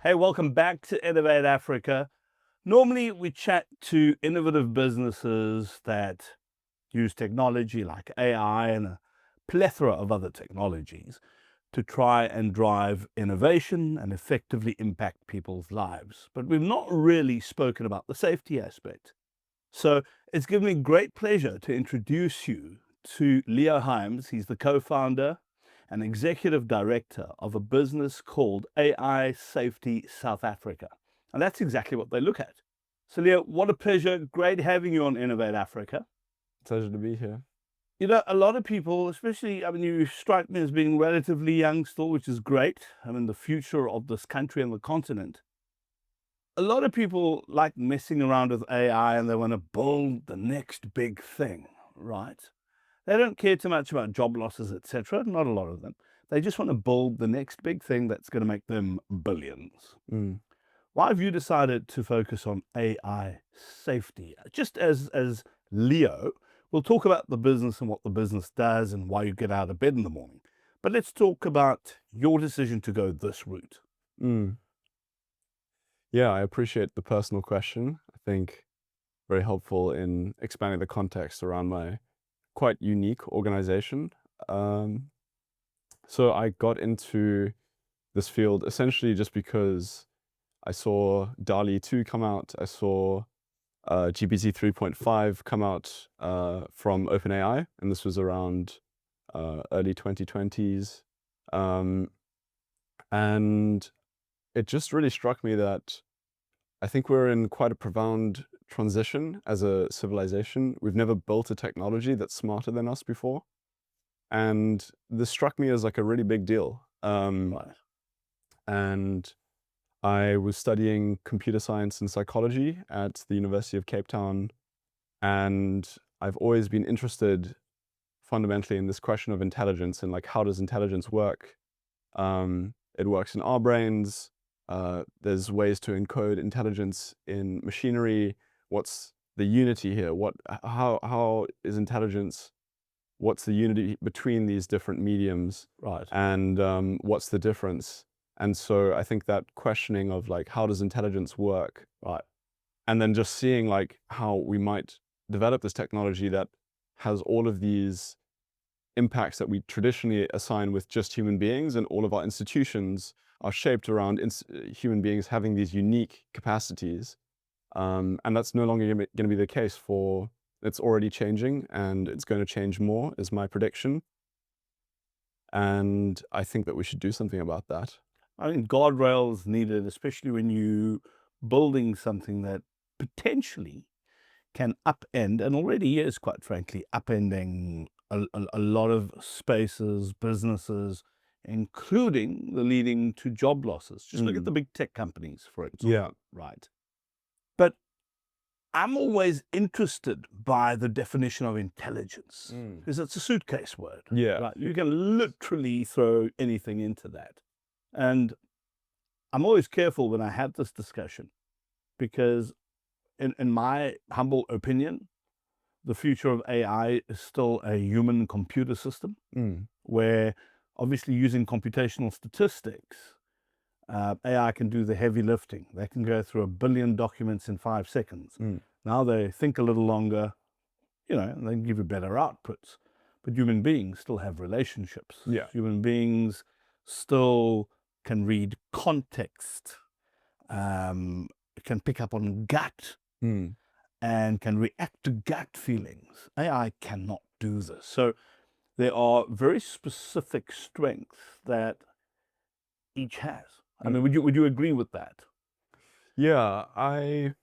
Hey, welcome back to Innovate Africa. Normally, we chat to innovative businesses that use technology like AI and a plethora of other technologies to try and drive innovation and effectively impact people's lives. But we've not really spoken about the safety aspect. So it's given me great pleasure to introduce you to Leo Hyams. He's the co-founder and executive director of a business called AI Safety South Africa. And that's exactly what they look at. So Leo, what a pleasure. Great having you on Innovate Africa. Pleasure to be here. You know, a lot of people, especially, you strike me as being relatively young still, which is great. The future of this country and the continent. A lot of people like messing around with AI and they want to build the next big thing, right? They don't care too much about job losses, etc. Not a lot of them. They just want to build the next big thing that's going to make them billions. Mm. Why have you decided to focus on AI safety? Just as Leo, we'll talk about the business and what the business does and why you get out of bed in the morning. But let's talk about your decision to go this route. Mm. Yeah, I appreciate the personal question. I think very helpful in expanding the context around my quite unique organization. So I got into this field essentially just because I saw DALL-E 2 come out. I saw GPT 3.5 come out from OpenAI, and this was around early 2020s. And it just really struck me that I think we're in quite a profound transition as a civilization. We've never built a technology that's smarter than us before. And this struck me as like a really big deal. Right. And I was studying computer science and psychology at the University of Cape Town. And I've always been interested fundamentally in this question of intelligence and like, how does intelligence work? It works in our brains. There's ways to encode intelligence in machinery. What's the unity here? How is intelligence? What's the unity between these different mediums? Right. And what's the difference? And so I think that questioning of like, how does intelligence work? Right. And then just seeing like how we might develop this technology that has all of these impacts that we traditionally assign with just human beings, and all of our institutions are shaped around human beings having these unique capacities. And that's no longer going to be the case it's already changing, and it's going to change more, is my prediction. And I think that we should do something about that. Guardrails needed, especially when you building something that potentially can upend, and already is, quite frankly, upending a lot of spaces, businesses, including the leading to job losses. Just look at the big tech companies, for example. Yeah. Right. But I'm always interested by the definition of intelligence, because it's a suitcase word. Yeah. Right? You can literally throw anything into that. And I'm always careful when I have this discussion, because in my humble opinion, the future of AI is still a human computer system, where obviously using computational statistics, AI can do the heavy lifting. They can go through 1 billion documents in 5 seconds. Now they think a little longer, and they can give you better outputs. But human beings still have relationships. Yeah. Human beings still can read context, can pick up on gut, and can react to gut feelings. AI cannot do this. So there are very specific strengths that each has. Would you agree with that? Yeah, I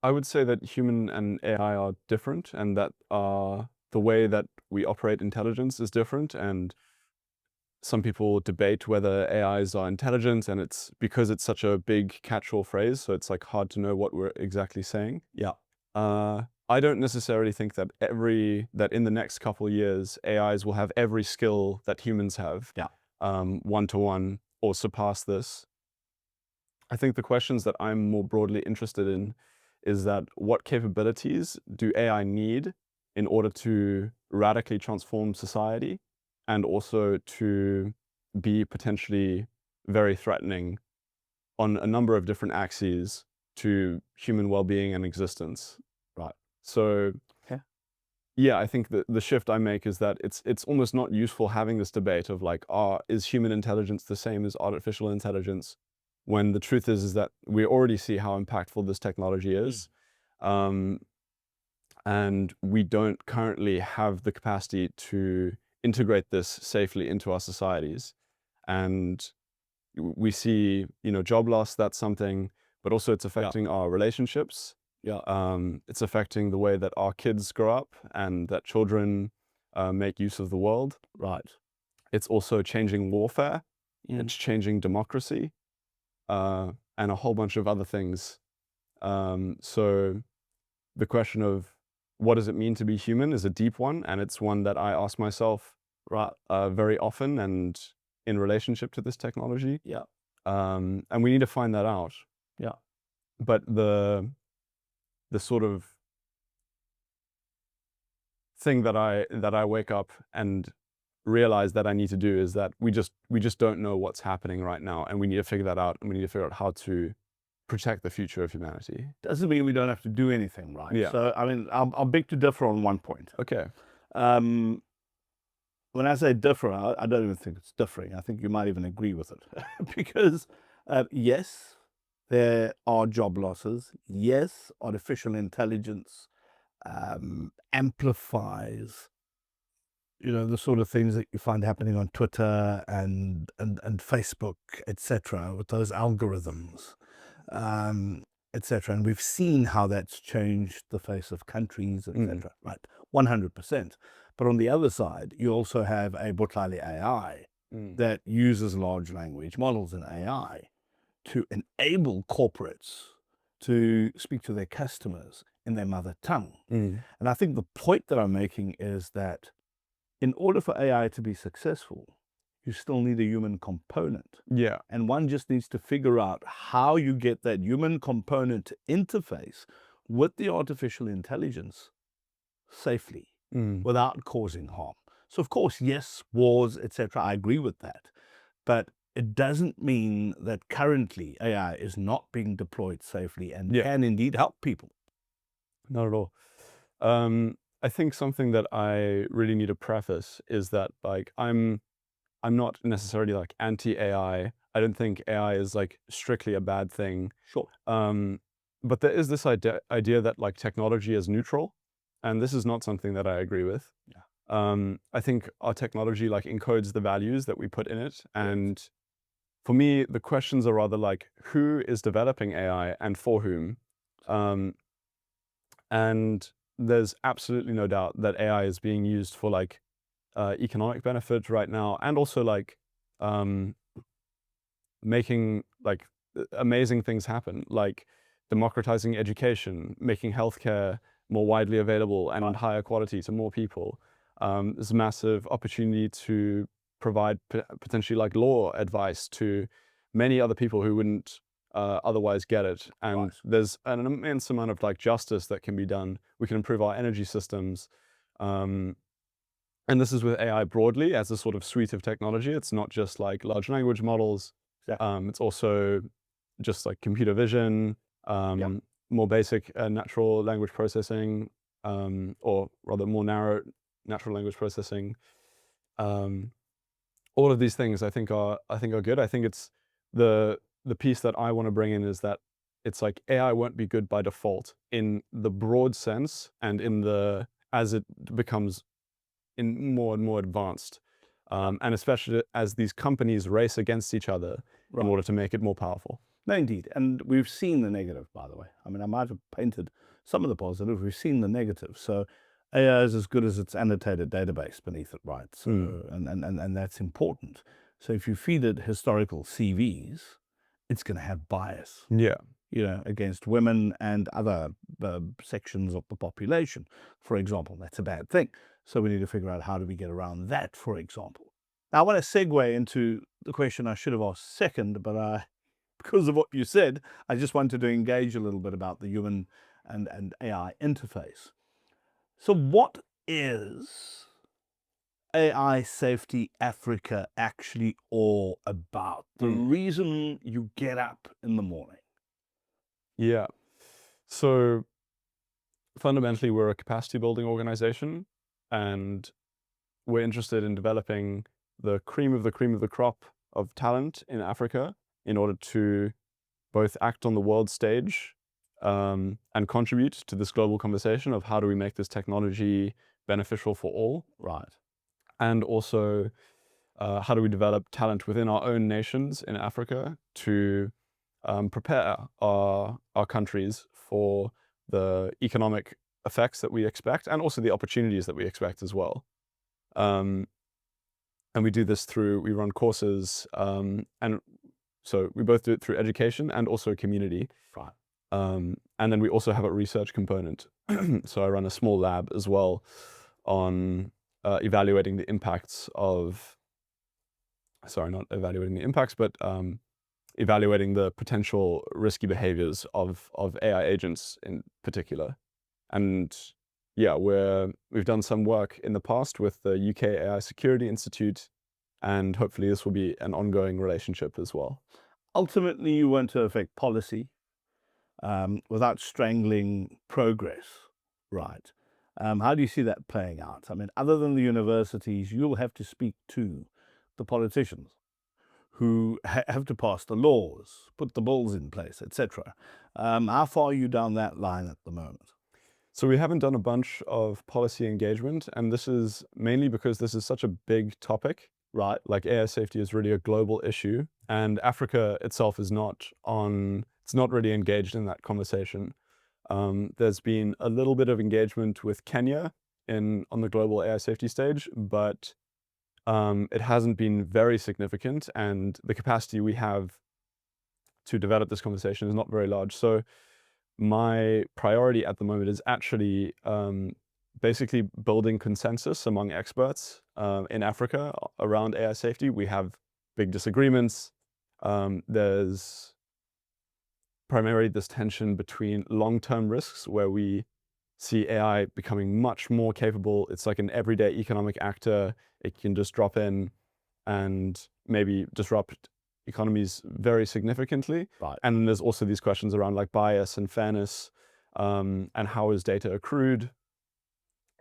would say that human and AI are different, and that the way that we operate intelligence is different. And some people debate whether AIs are intelligent, and it's because it's such a big catch-all phrase, so it's like hard to know what we're exactly saying. Yeah. I don't necessarily think that in the next couple of years, AIs will have every skill that humans have, Yeah. one-to-one, or surpass this. I think the questions that I'm more broadly interested in is that what capabilities do AI need in order to radically transform society, and also to be potentially very threatening on a number of different axes to human well-being and existence. Right. So Okay. yeah, I think that the shift I make is that it's almost not useful having this debate of like, is human intelligence the same as artificial intelligence? When the truth is that we already see how impactful this technology is. And we don't currently have the capacity to integrate this safely into our societies. And we see, job loss, that's something, but also it's affecting our relationships. Yeah. It's affecting the way that our kids grow up and that children make use of the world. Right. It's also changing warfare. It's changing democracy, and a whole bunch of other things. So the question of what does it mean to be human is a deep one, and it's one that I ask myself very often and in relationship to this technology. Yeah. And we need to find that out. Yeah. But the sort of thing that I wake up and realize that I need to do is that we just don't know what's happening right now, and we need to figure that out, and we need to figure out how to protect the future of humanity. Doesn't mean we don't have to do anything, right? Yeah. So, I mean, I'll beg to differ on one point. Okay. When I say differ, I don't even think it's differing. I think you might even agree with it. Because, yes, there are job losses. Yes, artificial intelligence amplifies, the sort of things that you find happening on Twitter and Facebook, etc., with those algorithms, etc. And we've seen how that's changed the face of countries, etc. Right, 100%. But on the other side, you also have a Botlali AI that uses large language models and AI to enable corporates to speak to their customers in their mother tongue. And I think the point that I'm making is that in order for AI to be successful, you still need a human component. Yeah. And one just needs to figure out how you get that human component to interface with the artificial intelligence safely without causing harm. So of course, yes, wars, etc., I agree with that. But it doesn't mean that currently AI is not being deployed safely and can indeed help people. Not at all. I think something that I really need to preface is that like I'm not necessarily like anti-AI. I don't think AI is like strictly a bad thing. Sure. But there is this idea that like technology is neutral, and this is not something that I agree with. Yeah. I think our technology like encodes the values that we put in it, and for me, the questions are rather like who is developing AI and for whom. And there's absolutely no doubt that AI is being used for like economic benefit right now, and also like making like amazing things happen, like democratizing education, making healthcare more widely available and higher quality to more people. There's a massive opportunity to provide potentially like law advice to many other people who wouldn't otherwise get it. And there's an immense amount of like justice that can be done. We can improve our energy systems. And this is with AI broadly as a sort of suite of technology. It's not just like large language models. It's also just like computer vision, more basic natural language processing, or rather more narrow natural language processing. All of these things I think are good. I think it's the piece that I want to bring in is that it's like AI won't be good by default in the broad sense and in the as it becomes in more and more advanced, and especially as these companies race against each other in order to make it more powerful. No, indeed. And we've seen the negative, by the way. I mean, I might have painted some of the positive. We've seen the negative. So AI is as good as its annotated database beneath it, right? So, and that's important. So if you feed it historical CVs, it's going to have bias. Yeah. Against women and other sections of the population, for example. That's a bad thing. So we need to figure out how do we get around that, for example. Now, I want to segue into the question I should have asked second, but because of what you said, I just wanted to engage a little bit about the human and AI interface. So what is AI Safety Africa actually all about? The reason you get up in the morning? Yeah. So fundamentally, we're a capacity building organization, and we're interested in developing the cream of the cream of the crop of talent in Africa in order to both act on the world stage and contribute to this global conversation of how do we make this technology beneficial for all, Right. and also how do we develop talent within our own nations in Africa to prepare our countries for the economic effects that we expect and also the opportunities that we expect as well. And we do this through, we run courses, and so we both do it through education and also community. Right. And then we also have a research component. So I run a small lab as well on evaluating the impacts of, sorry, not evaluating the impacts, but evaluating the potential risky behaviors of AI agents in particular. And yeah, we've done some work in the past with the UK AI Security Institute, and hopefully this will be an ongoing relationship as well. Ultimately, you want to affect policy without strangling progress, right? How do you see that playing out? I mean, other than the universities, you'll have to speak to the politicians who have to pass the laws, put the bills in place, etc. How far are you down that line at the moment? So we haven't done a bunch of policy engagement, and this is mainly because this is such a big topic. Right. Like AI safety is really a global issue, and Africa itself is not it's not really engaged in that conversation. There's been a little bit of engagement with Kenya on the global AI safety stage, but it hasn't been very significant, and the capacity we have to develop this conversation is not very large. So my priority at the moment is actually basically building consensus among experts in Africa around AI safety. We have big disagreements. There's primarily this tension between long-term risks where we see AI becoming much more capable. It's like an everyday economic actor. It can just drop in and maybe disrupt economies very significantly. Right. And then there's also these questions around like bias and fairness, and how is data accrued?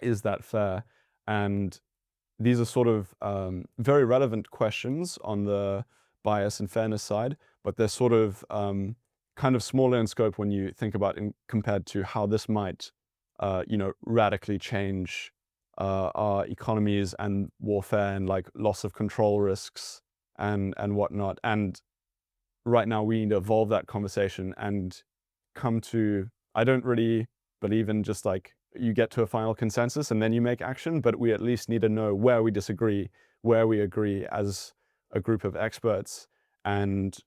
Is that fair? And these are sort of very relevant questions on the bias and fairness side, but they're sort of kind of smaller in scope when you think about compared to how this might, radically change our economies and warfare and like loss of control risks and whatnot. And right now we need to evolve that conversation and come to, I don't really believe in just like you get to a final consensus and then you make action, but we at least need to know where we disagree, where we agree as a group of experts, and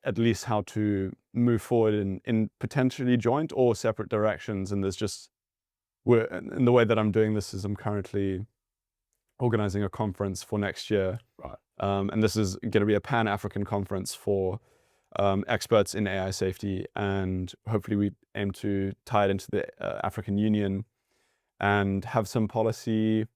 at least how to move forward in potentially joint or separate directions. And there's just, in the way that I'm doing this is I'm currently organizing a conference for next year. Right. And this is going to be a Pan-African conference for experts in AI safety, and hopefully we aim to tie it into the African Union and have some policy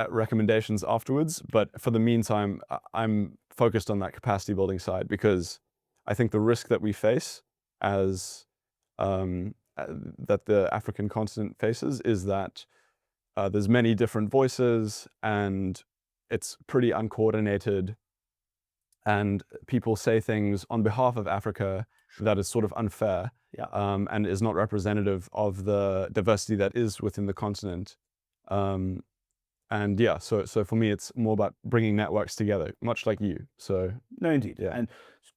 recommendations afterwards. But for the meantime, I'm focused on that capacity building side, because I think the risk that we face as that the African continent faces is that there's many different voices and it's pretty uncoordinated, and people say things on behalf of Africa that is sort of unfair. Yeah. And is not representative of the diversity that is within the continent. And yeah, so for me, it's more about bringing networks together, much like you. So No, indeed. yeah. And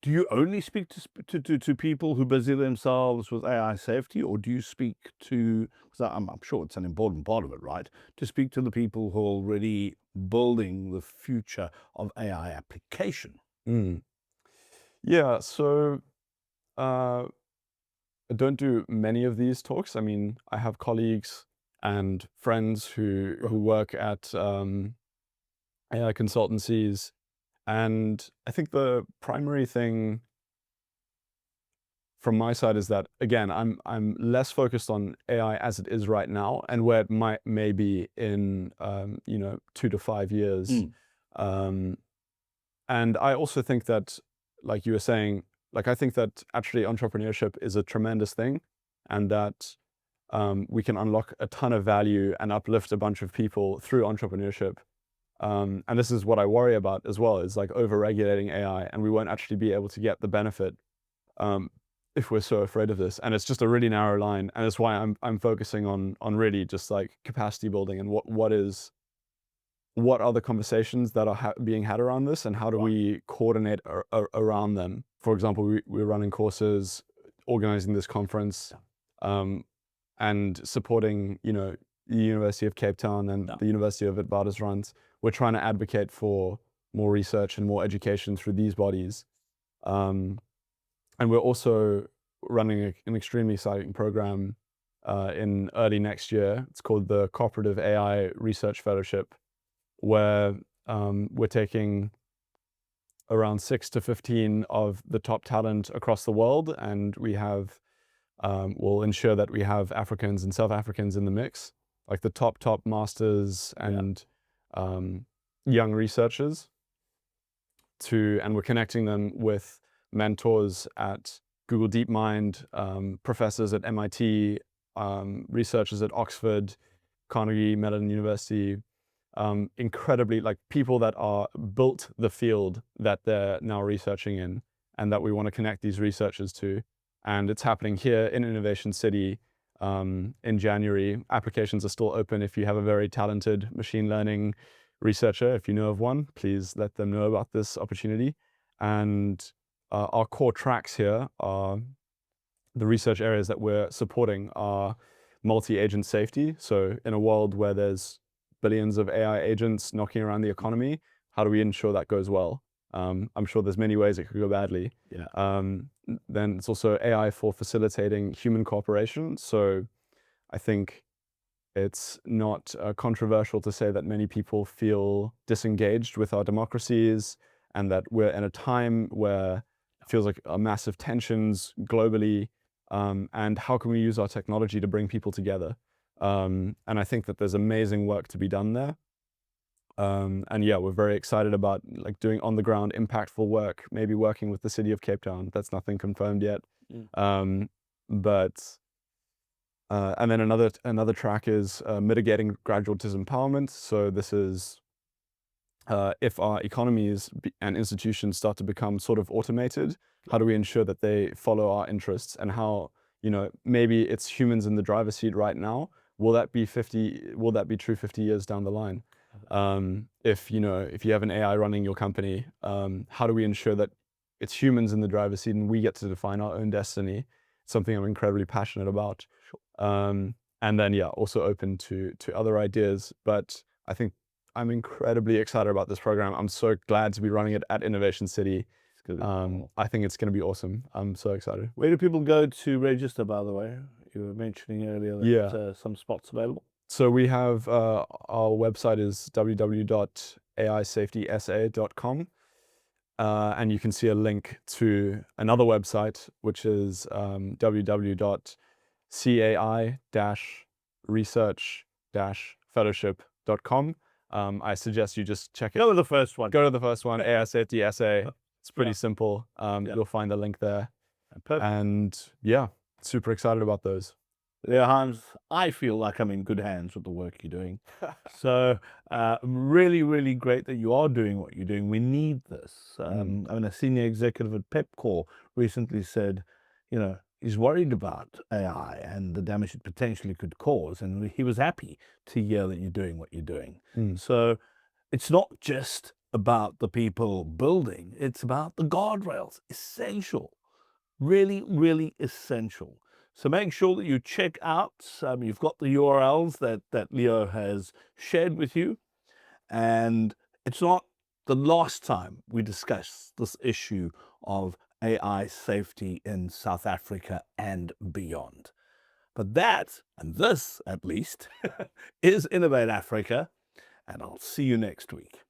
do you only speak to people who busy themselves with AI safety, or do you speak to, because I'm sure it's an important part of it, right? To speak to the people who are already building the future of AI application? Yeah, so I don't do many of these talks. I mean, I have colleagues and friends who work at AI consultancies, and I think the primary thing from my side is that, again, I'm less focused on AI as it is right now and where it may be in 2 to 5 years. And I also think that, like you were saying, like I think that actually entrepreneurship is a tremendous thing, and that we can unlock a ton of value and uplift a bunch of people through entrepreneurship. And this is what I worry about as well, is like over-regulating AI, and we won't actually be able to get the benefit if we're so afraid of this. And it's just a really narrow line, and that's why I'm focusing on really just like capacity building and what are the conversations that are being had around this, and how do we coordinate around them. For example, we're running courses, organizing this conference, and supporting, the University of Cape Town and the University of Witwatersrand. We're trying to advocate for more research and more education through these bodies. And we're also running an extremely exciting program in early next year. It's called the Cooperative AI Research Fellowship, where we're taking around 6 to 15 of the top talent across the world, and we have we'll ensure that we have Africans and South Africans in the mix, like the top masters and young researchers, and we're connecting them with mentors at Google DeepMind, professors at MIT, researchers at Oxford, Carnegie Mellon University, incredibly, like, people that are built the field that they're now researching in, and that we want to connect these researchers to. And it's happening here in Innovation City in January. Applications are still open. If you have a very talented machine learning researcher, if you know of one, please let them know about this opportunity. And our core tracks here are the research areas that we're supporting are multi-agent safety. So in a world where there's billions of AI agents knocking around the economy, how do we ensure that goes well? I'm sure there's many ways it could go badly. Then it's also AI for facilitating human cooperation. So I think it's not controversial to say that many people feel disengaged with our democracies, and that we're in a time where it feels like massive tensions globally. And how can we use our technology to bring people together? And I think that there's amazing work to be done there. And yeah, we're very excited about like doing on the ground impactful work, maybe working with the city of Cape Town. That's nothing confirmed yet. And then another track is mitigating gradual disempowerment. So this is if our economies and institutions start to become sort of automated, how do we ensure that they follow our interests, and how, maybe it's humans in the driver's seat right now. Will that be true 50 years down the line? If you have an AI running your company, how do we ensure that it's humans in the driver's seat and we get to define our own destiny? It's something I'm incredibly passionate about. And then, also open to other ideas. But I think I'm incredibly excited about this program. I'm so glad to be running it at Innovation City. I think it's going to be awesome. I'm so excited. Where do people go to register, by the way? You were mentioning earlier that some spots available. So we have, our website is www.aisafetysa.com. And you can see a link to another website, which is www.cai-research-fellowship.com. I suggest you just check it. Go to the first one. Go to the first one, AI Safety SA. It's pretty simple. You'll find the link there. Perfect. And super excited about those. Leo Hyams, I feel like I'm in good hands with the work you're doing. So really, really great that you are doing what you're doing. We need this. I mean, a senior executive at Pepcore recently said, he's worried about AI and the damage it potentially could cause. And he was happy to hear that you're doing what you're doing. So it's not just about the people building, it's about the guardrails. Essential. Really, really essential. So make sure that you check out, you've got the URLs that Leo has shared with you. And it's not the last time we discuss this issue of AI safety in South Africa and beyond. But that, and this at least, is Innovate Africa, and I'll see you next week.